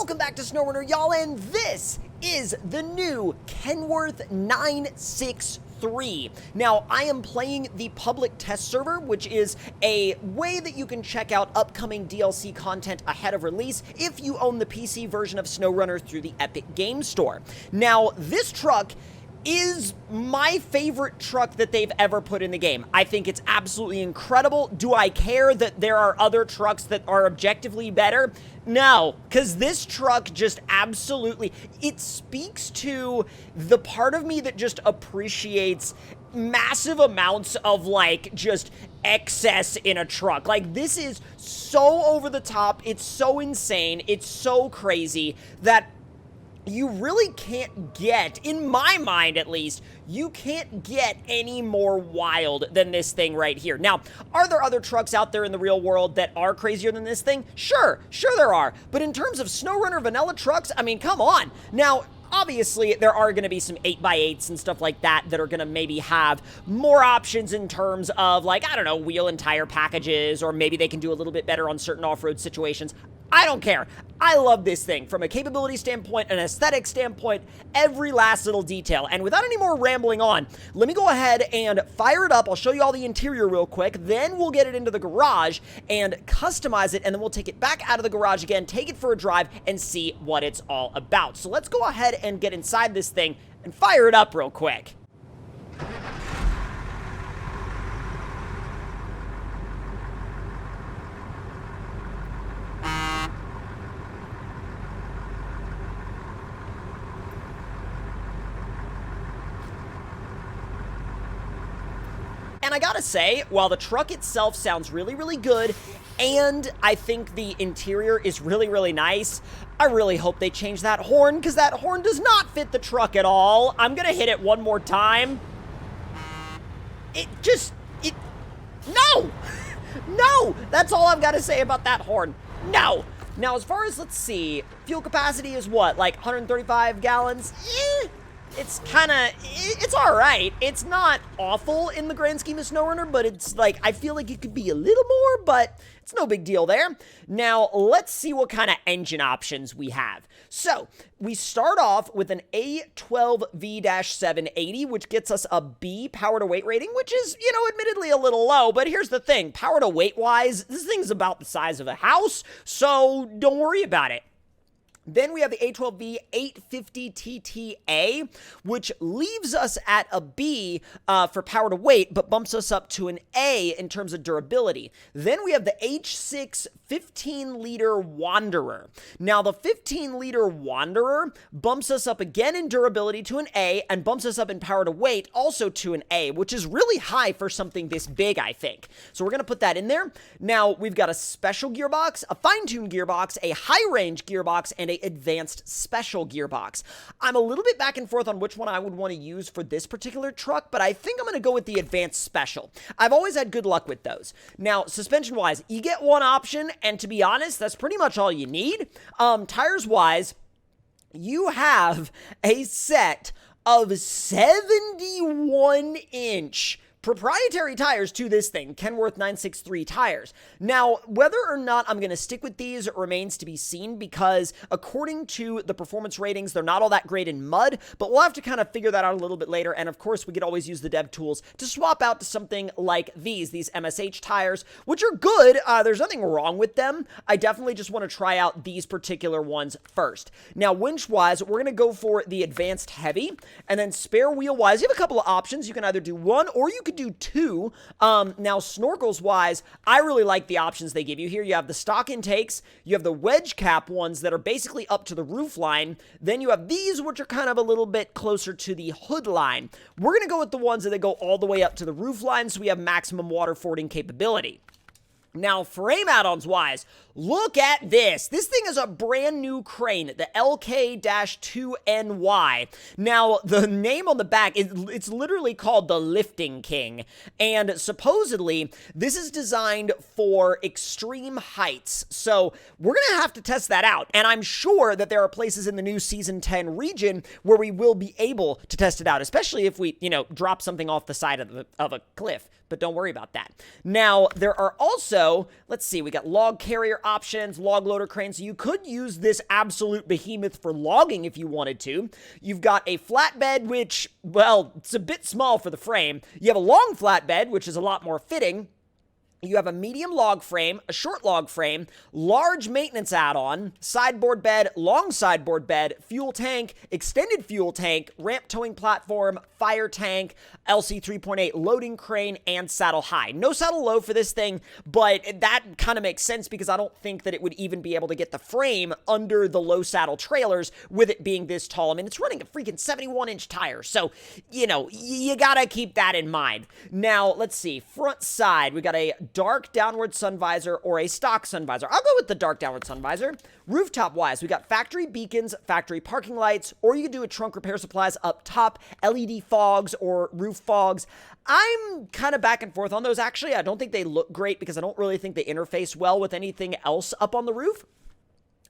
Welcome back to SnowRunner, y'all, and this is the new Kenworth 963. Now, I am playing the public test server, which is a way that you can check out upcoming DLC content ahead of release if you own the PC version of SnowRunner through the Epic Games Store. Now, this truck is my favorite truck that they've ever put in the game. I think it's absolutely incredible. Do I care that there are other trucks that are objectively better? No, because this truck just absolutely, it speaks to the part of me that just appreciates massive amounts of, like, just excess in a truck. Like, this is so over the top, it's so insane, it's so crazy that you really can't get, in my mind at least, you can't get any more wild than this thing right here. Now, are there other trucks out there in the real world that are crazier than this thing? Sure there are. But in terms of SnowRunner vanilla trucks, I mean, come on. Now, obviously, there are going to be some 8x8s and stuff like that that are going to maybe have more options in terms of, like, I don't know, wheel and tire packages, or maybe they can do a little bit better on certain off-road situations. I don't care. I love this thing from a capability standpoint, an aesthetic standpoint, every last little detail. And without any more rambling on, let me go ahead and fire it up. I'll show you all the interior real quick. Then we'll get it into the garage and customize it. And then we'll take it back out of the garage again, take it for a drive, and see what it's all about. So let's go ahead and get inside this thing and fire it up real quick. And I gotta say, while the truck itself sounds really, really good, and I think the interior is really, really nice, I really hope they change that horn, because that horn does not fit the truck at all. I'm gonna hit it one more time. No! No! That's all I've gotta say about that horn. No! Now, as far as, let's see, fuel capacity is what, like 135 gallons? It's alright. It's not awful in the grand scheme of SnowRunner, but it's like, I feel like it could be a little more, but it's no big deal there. Now, let's see what kind of engine options we have. So, we start off with an A12V-780, which gets us a B power-to-weight rating, which is, you know, admittedly a little low, but here's the thing. Power-to-weight-wise, this thing's about the size of a house, so don't worry about it. Then we have the A12V 850TTA, which leaves us at a B for power to weight, but bumps us up to an A in terms of durability. Then we have the H6 15-liter Wanderer. Now, the 15-liter Wanderer bumps us up again in durability to an A, and bumps us up in power to weight also to an A, which is really high for something this big, I think. So we're going to put that in there. Now, we've got a special gearbox, a fine-tuned gearbox, a high-range gearbox, and a advanced special gearbox. I'm a little bit back and forth on which one I would want to use for this particular truck, but I think I'm going to go with the advanced special. I've always had good luck with those. Now, suspension-wise, you get one option, and to be honest, that's pretty much all you need. Tires-wise, you have a set of 71-inch proprietary tires to this thing, Kenworth 963 tires. Now, whether or not I'm going to stick with these remains to be seen, because according to the performance ratings, they're not all that great in mud, but we'll have to kind of figure that out a little bit later. And of course, we could always use the dev tools to swap out to something like these MSH tires, which are good. There's nothing wrong with them. I definitely just want to try out these particular ones first. Now, winch-wise, we're going to go for the advanced heavy, and then spare wheel-wise, you have a couple of options. You can either do one, or you could do two. Now, snorkels wise, I really like the options they give you here. You have the stock intakes, you have the wedge cap ones that are basically up to the roof line, then you have these, which are kind of a little bit closer to the hood line. We're going to go with the ones that go all the way up to the roof line, so we have maximum water fording capability. Now, frame add-ons wise, look at this. This thing is a brand new crane, the LK-2NY. Now, the name on the back, it's literally called the Lifting King. And supposedly, this is designed for extreme heights. So, we're going to have to test that out. And I'm sure that there are places in the new Season 10 region where we will be able to test it out, especially if we, drop something off the side of a cliff. But don't worry about that. Now, there are also also, let's see, we got log carrier options, log loader crane, so you could use this absolute behemoth for logging if you wanted to. You've got a flatbed, which, well, it's a bit small for the frame. You have a long flatbed, which is a lot more fitting. You have a medium log frame, a short log frame, large maintenance add-on, sideboard bed, long sideboard bed, fuel tank, extended fuel tank, ramp towing platform, fire tank, LC 3.8 loading crane, and saddle high. No saddle low for this thing, but that kind of makes sense because I don't think that it would even be able to get the frame under the low saddle trailers with it being this tall. I mean, it's running a freaking 71-inch tire, so, you know, you gotta keep that in mind. Now, let's see, front side, we got a dark downward sun visor or a stock sun visor. I'll go with the dark downward sun visor. Rooftop wise, we got factory beacons, factory parking lights, or you can do a trunk repair supplies up top, LED fogs or roof fogs. I'm kind of back and forth on those actually. I don't think they look great because I don't really think they interface well with anything else up on the roof.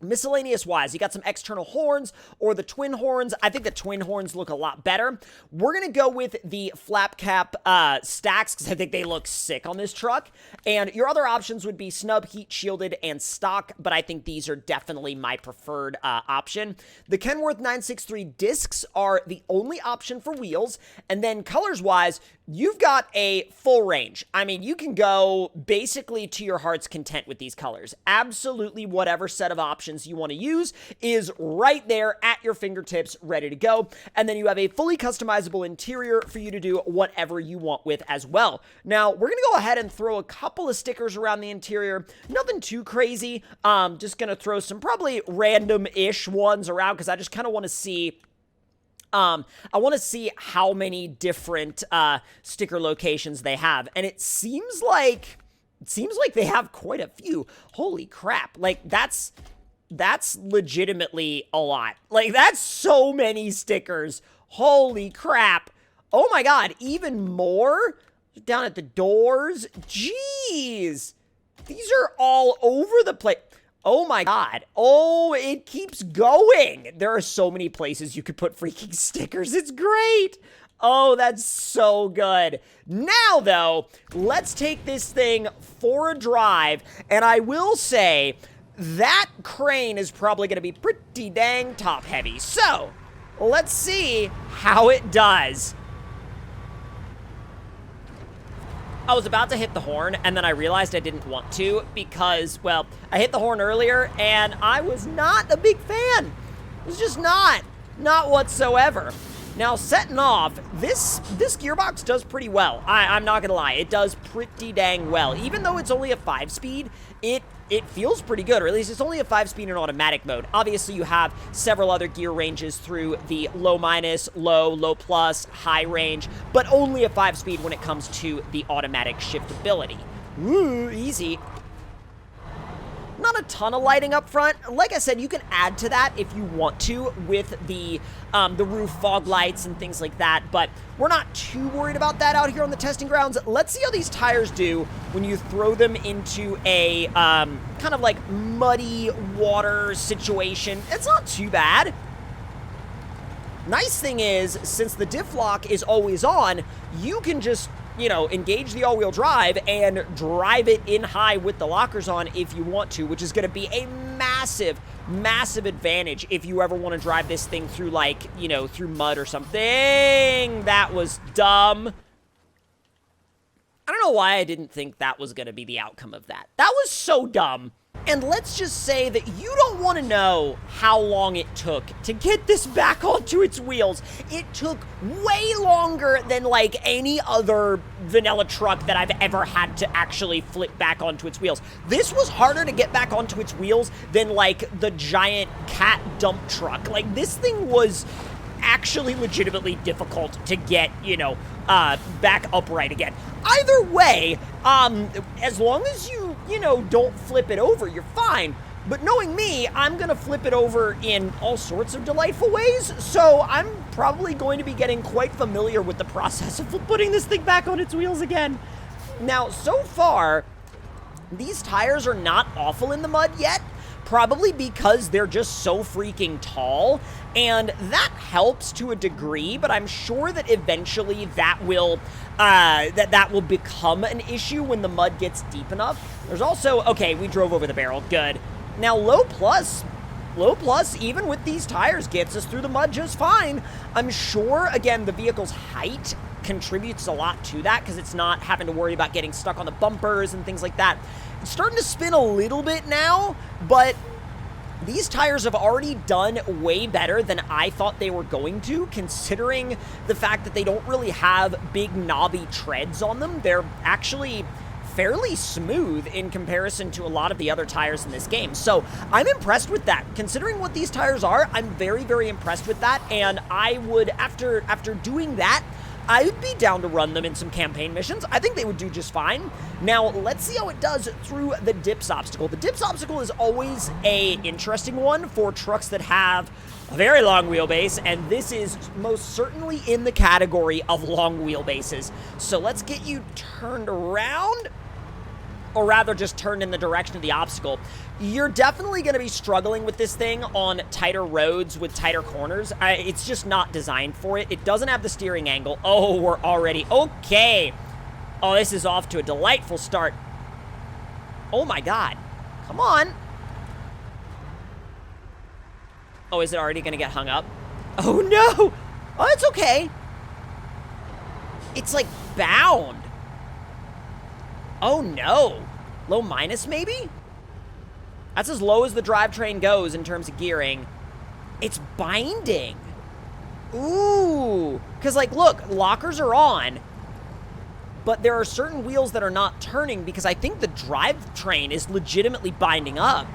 Miscellaneous wise, you got some external horns or the twin horns. I think the twin horns look a lot better. We're going to go with the flap cap stacks because I think they look sick on this truck. And your other options would be snub, heat shielded, and stock, but I think these are definitely my preferred option. The Kenworth 963 discs are the only option for wheels. And then colors wise, you've got a full range. I mean, you can go basically to your heart's content with these colors. Absolutely whatever set of options you want to use is right there at your fingertips, ready to go. And then you have a fully customizable interior for you to do whatever you want with as well. Now, we're going to go ahead and throw a couple of stickers around the interior. Nothing too crazy. Just going to throw some probably random-ish ones around because I just kind of want to see I want to see how many different sticker locations they have, and it seems like they have quite a few. Holy crap. Like, that's legitimately a lot. Like, that's so many stickers. Holy crap. Oh my god, even more? Down at the doors? Jeez. These are all over the place. Oh my god. Oh, it keeps going. There are so many places you could put freaking stickers. It's great. Oh, that's so good. Now, though, let's take this thing for a drive. And I will say, that crane is probably going to be pretty dang top heavy. So, let's see how it does. I was about to hit the horn, and then I realized I didn't want to because, well, I hit the horn earlier, and I was not a big fan. It was just not whatsoever. Now, setting off, this gearbox does pretty well. I'm not gonna lie, it does pretty dang well. Even though it's only a 5-speed, it feels pretty good, or at least it's only a 5-speed in automatic mode. Obviously, you have several other gear ranges through the low minus, low plus, high range, but only a 5-speed when it comes to the automatic shiftability. Ooh, easy. Not a ton of lighting up front. Like I said, you can add to that if you want to with the roof fog lights and things like that, but we're not too worried about that out here on the testing grounds. Let's see how these tires do when you throw them into a kind of like muddy water situation. It's not too bad. Nice thing is, since the diff lock is always on, you can just, you know, engage the all-wheel drive and drive it in high with the lockers on if you want to, which is going to be a massive advantage if you ever want to drive this thing through, like, you know, through mud or something. That was dumb. I don't know why I didn't think that was going to be the outcome of that. That was so dumb. And let's just say that you don't want to know how long it took to get this back onto its wheels. It took way longer than, like, any other vanilla truck that I've ever had to actually flip back onto its wheels. This was harder to get back onto its wheels than, like, the giant cat dump truck. Like, this thing was actually legitimately difficult to get, you know, back upright again. Either way, as long as you know, don't flip it over, you're fine. But knowing me, I'm gonna flip it over in all sorts of delightful ways, so I'm probably going to be getting quite familiar with the process of putting this thing back on its wheels again. Now, so far, these tires are not awful in the mud yet, probably because they're just so freaking tall, and that helps to a degree, but I'm sure that eventually that will become an issue when the mud gets deep enough. There's also, okay, we drove over the barrel, good. Now, low plus, even with these tires, gets us through the mud just fine. I'm sure, again, the vehicle's height contributes a lot to that because it's not having to worry about getting stuck on the bumpers and things like that. It's starting to spin a little bit now, but these tires have already done way better than I thought they were going to, considering the fact that they don't really have big knobby treads on them. They're actually fairly smooth in comparison to a lot of the other tires in this game. So I'm impressed with that. Considering what these tires are, I'm very, very impressed with that, and I would, after doing that, I would be down to run them in some campaign missions. I think they would do just fine. Now, let's see how it does through the dips obstacle. The dips obstacle is always an interesting one for trucks that have a very long wheelbase, and this is most certainly in the category of long wheelbases. So let's get you turned around, or rather just turned in the direction of the obstacle. You're definitely going to be struggling with this thing on tighter roads with tighter corners. It's just not designed for it. It doesn't have the steering angle. Oh, we're already... Okay. Oh, this is off to a delightful start. Oh my god. Come on. Oh, is it already going to get hung up? Oh no. Oh, it's okay. It's like bound. Oh no. Low minus maybe? That's as low as the drivetrain goes in terms of gearing. It's binding. Ooh. Because, like, look, lockers are on, but there are certain wheels that are not turning because I think the drivetrain is legitimately binding up.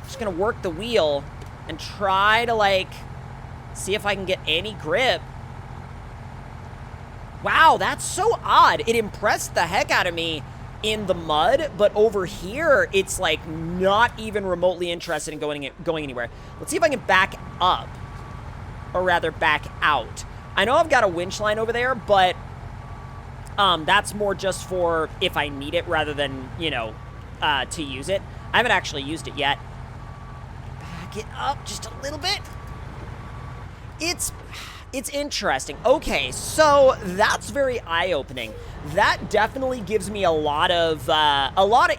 Just gonna work the wheel and try to, like, see if I can get any grip. Wow, that's so odd. It impressed the heck out of me in the mud, but over here, it's like not even remotely interested in going anywhere. Let's see if I can back up, or rather back out. I know I've got a winch line over there, but that's more just for if I need it rather than, you know, to use it. I haven't actually used it yet. Back it up just a little bit. It's interesting. Okay, so that's very eye-opening. That definitely gives me a lot of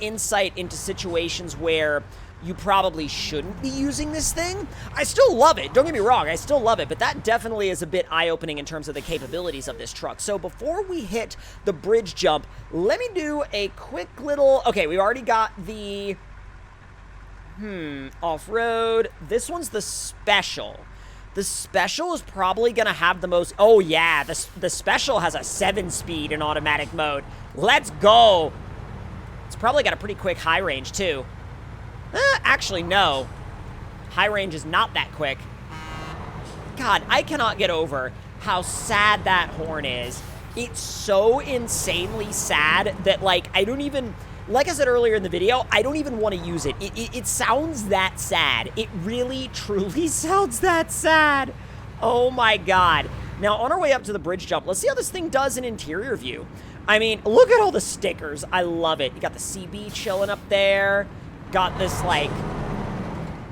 insight into situations where you probably shouldn't be using this thing. I still love it. Don't get me wrong. I still love it, but that definitely is a bit eye-opening in terms of the capabilities of this truck. So before we hit the bridge jump, let me do a quick little... Okay, we've already got the... off-road. This one's the special. The special is probably going to have the most... Oh, yeah. The special has a 7-speed in automatic mode. Let's go. It's probably got a pretty quick high range, too. Actually, no. High range is not that quick. God, I cannot get over how sad that horn is. It's so insanely sad that, like, I don't even... Like I said earlier in the video, I don't even want to use it. It sounds that sad. It really, truly sounds that sad. Oh my god. Now, on our way up to the bridge jump, let's see how this thing does in interior view. I mean, look at all the stickers. I love it. You got the CB chilling up there. Got this, like,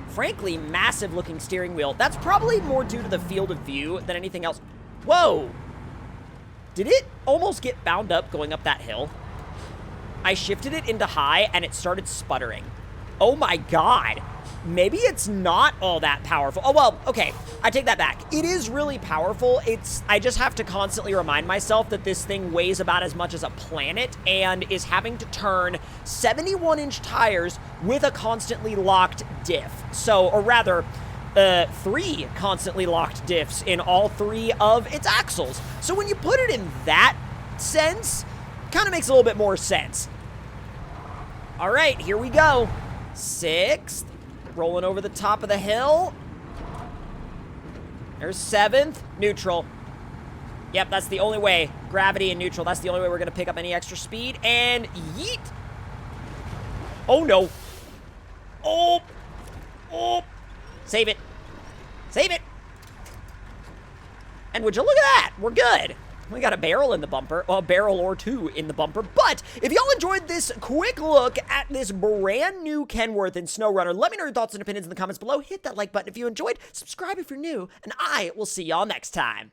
frankly, massive looking steering wheel. That's probably more due to the field of view than anything else. Whoa. Did it almost get bound up going up that hill? I shifted it into high, and it started sputtering. Oh my god. Maybe it's not all that powerful. Oh, well, okay. I take that back. It is really powerful. I just have to constantly remind myself that this thing weighs about as much as a planet and is having to turn 71-inch tires with a constantly locked diff. So, or rather, 3 constantly locked diffs in all 3 of its axles. So when you put it in that sense, kind of makes a little bit more sense. All right, here we go. 6th, rolling over the top of the hill. There's 7th, neutral. Yep, that's the only way. Gravity and neutral, that's the only way we're gonna pick up any extra speed. And yeet. Oh no. Oh. Save it. Save it. And would you look at that? We're good. We got a barrel in the bumper, well, a barrel or two in the bumper. But if y'all enjoyed this quick look at this brand new Kenworth and SnowRunner, let me know your thoughts and opinions in the comments below. Hit that like button if you enjoyed, subscribe if you're new, and I will see y'all next time.